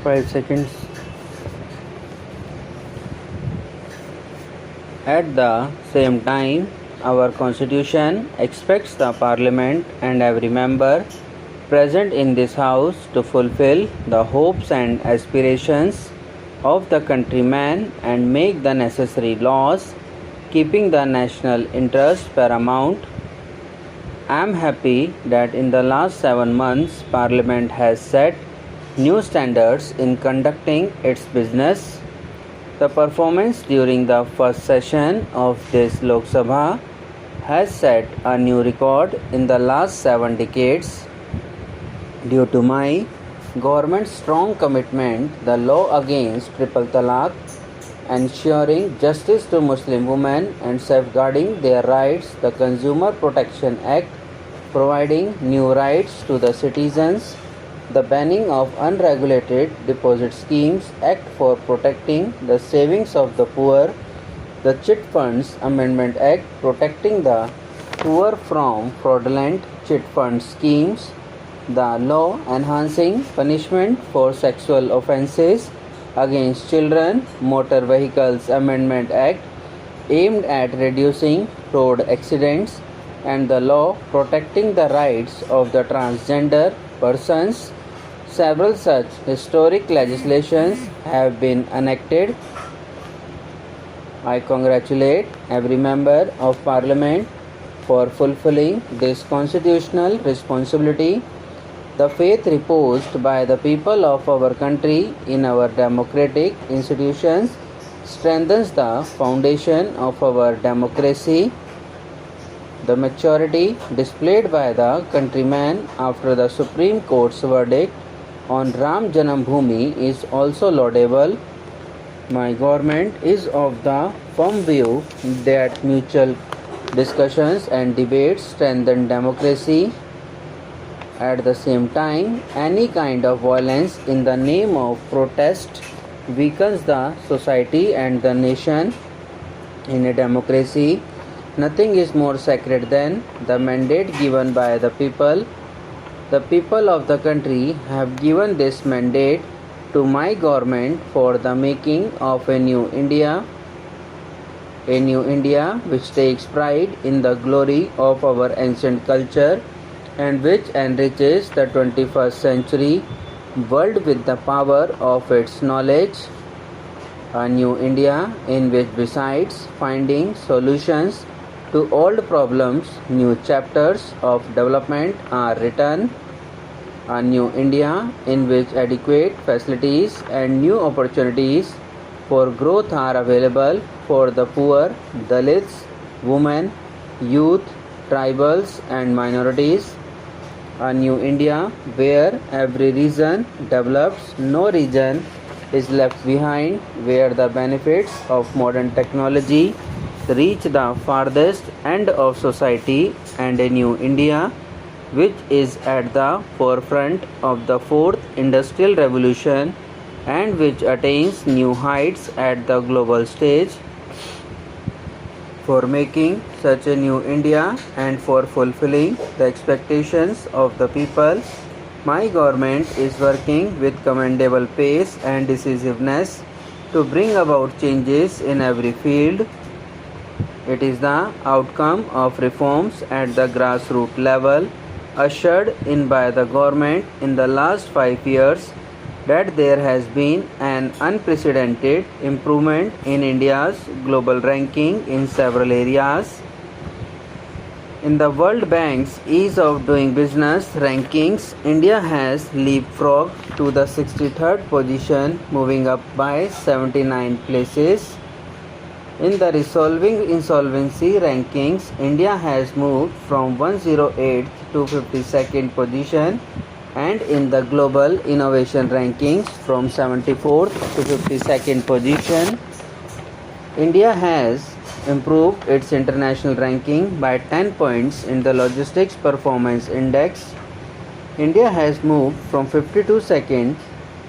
5 seconds. At the same time, our Constitution expects the Parliament and every member present in this House to fulfill the hopes and aspirations of the countrymen and make the necessary laws, keeping the national interest paramount. I am happy that in the last 7 months, Parliament has set new standards in conducting its business. The performance during the first session of this Lok Sabha has set a new record in the last 7 decades. Due to my government's strong commitment, the law against triple talaq, ensuring justice to Muslim women and safeguarding their rights, the Consumer Protection Act, providing new rights to the citizens, the banning of unregulated deposit schemes act for protecting the savings of the poor, the Chit Funds Amendment Act protecting the poor from fraudulent chit fund schemes, the law enhancing punishment for sexual offences against children, Motor Vehicles Amendment Act aimed at reducing road accidents, and the law protecting the rights of the transgender persons. Several such historic legislations have been enacted. I congratulate every member of Parliament for fulfilling this constitutional responsibility. The faith reposed by the people of our country in our democratic institutions strengthens the foundation of our democracy. The maturity displayed by the countrymen after the Supreme Court's verdict on Ram Janambhoomi is also laudable. My government is of the firm view that mutual discussions and debates strengthen democracy. At the same time, any kind of violence in the name of protest weakens the society and the nation. In a democracy, nothing is more sacred than the mandate given by the people. The people of the country have given this mandate to my government for the making of a new India which takes pride in the glory of our ancient culture and which enriches the 21st century world with the power of its knowledge. A new India in which, besides finding solutions to old problems, new chapters of development are written. A new India in which adequate facilities and new opportunities for growth are available for the poor, Dalits, women, youth, tribals and minorities. A new India where every region develops, no region is left behind, where the benefits of modern technology reach the farthest end of society, and a new India which is at the forefront of the fourth industrial revolution and which attains new heights at the global stage. For making such a new India and for fulfilling the expectations of the people, my government is working with commendable pace and decisiveness to bring about changes in every field. It is the outcome of reforms at the grassroots level ushered in by the government in the last 5 years that there has been an unprecedented improvement in India's global ranking in several areas. In the World Bank's Ease of Doing Business rankings, India has leapfrogged to the 63rd position, moving up by 79 places. In the Resolving Insolvency rankings, India has moved from 108th to 52nd position, and in the Global Innovation rankings from 74th to 52nd position. India has improved its international ranking by 10 points in the Logistics Performance Index. India has moved from 52nd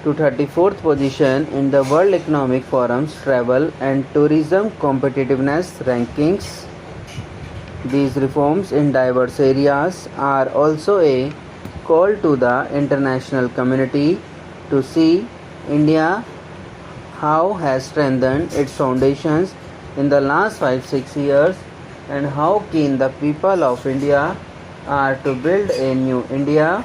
to 34th position in the World Economic Forum's Travel and Tourism Competitiveness rankings. These reforms in diverse areas are also a call to the international community to see India how has strengthened its foundations in the last 5-6 years, and how keen the people of India are to build a new India.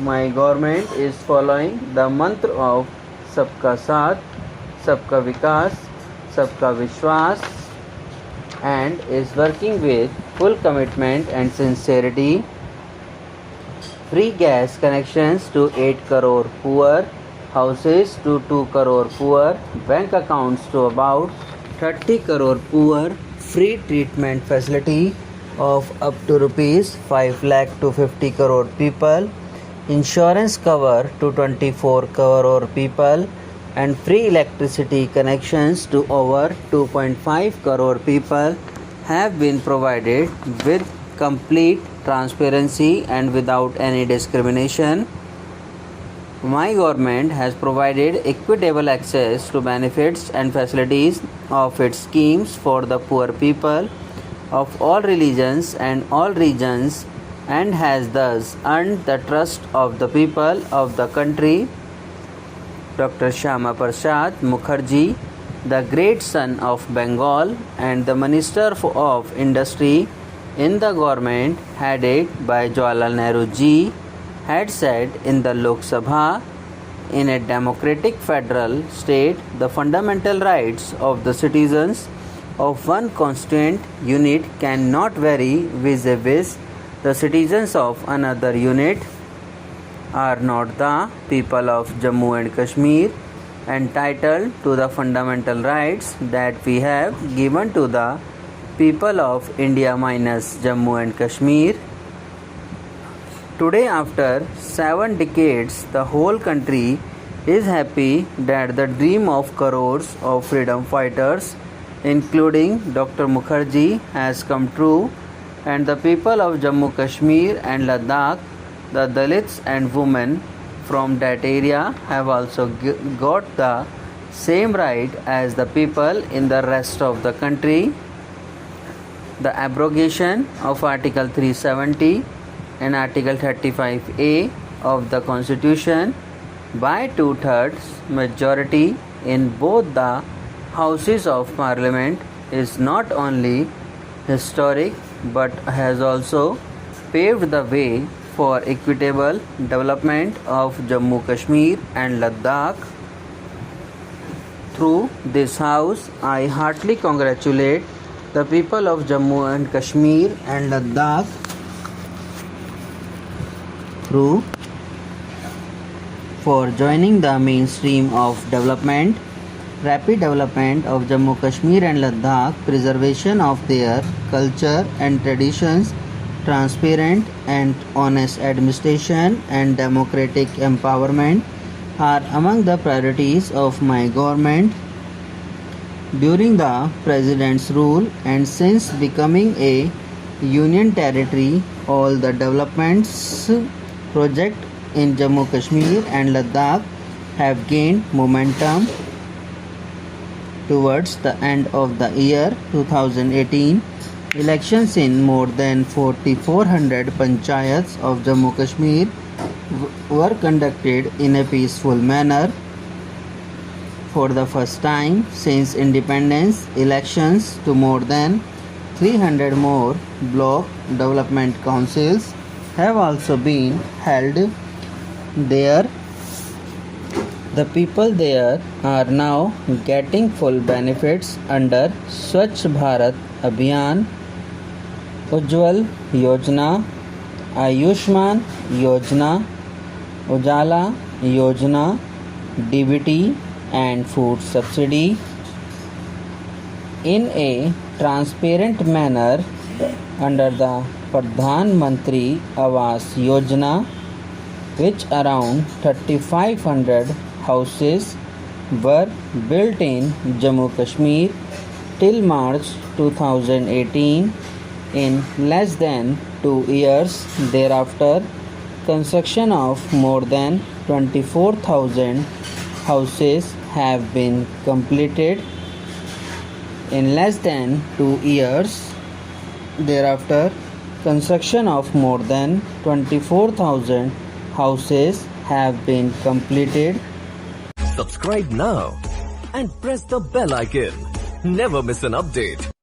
My government is following the mantra of Sabka Saath, Sabka Vikas, Sabka Vishwas, and is working with full commitment and sincerity. Free gas connections to 8 crore poor, houses to 2 crore poor, bank accounts to about 30 crore poor, free treatment facility of up to rupees 5 lakh to 50 crore people, insurance cover to 24 crore people, and free electricity connections to over 2.5 crore people have been provided with complete transparency and without any discrimination. My government has provided equitable access to benefits and facilities of its schemes for the poor people of all religions and all regions, and has thus earned the trust of the people of the country. Dr. Shyama Prasad Mukherjee, the great son of Bengal and the Minister of Industry in the government headed by Jawaharlal Nehru ji, had said in the Lok Sabha, in a democratic federal state, the fundamental rights of the citizens of one constituent unit cannot vary vis-a-vis the citizens of another unit. Are not the people of Jammu and Kashmir entitled to the fundamental rights that we have given to the people of India minus Jammu and Kashmir? Today, after 7 decades, the whole country is happy that the dream of crores of freedom fighters, including Dr. Mukherjee, has come true, and the people of Jammu Kashmir and Ladakh, the Dalits and women from that area, have also got the same right as the people in the rest of the country. The abrogation of Article 370 and Article 35A of the Constitution by 2/3 majority in both the Houses of Parliament is not only historic but has also paved the way for equitable development of Jammu Kashmir and Ladakh. Through this House, I heartily congratulate the people of Jammu and Kashmir and Ladakh for joining the mainstream of development, rapid development of Jammu Kashmir and Ladakh, preservation of their culture and traditions, transparent and honest administration, and democratic empowerment are among the priorities of my government. During the President's rule and since becoming a union territory, all the developments projects in Jammu Kashmir and Ladakh have gained momentum. Towards the end of the year 2018, elections in more than 4,400 panchayats of Jammu Kashmir were conducted in a peaceful manner. For the first time since independence, elections to more than 300 more block development councils have also been held there. The people there are now getting full benefits under Swachh Bharat Abhiyan, Ujjwal Yojana, Ayushman Yojana, Ujala Yojana, DBT and food subsidy in a transparent manner under the Pradhan Mantri Awas Yojana, which around 3,500 houses were built in Jammu Kashmir till March 2018. In less than 2 years thereafter, construction of more than 24,000 houses have been completed. In less than 2 years thereafter, construction of more than 24,000 houses have been completed. Subscribe now and press the bell icon. Never miss an update.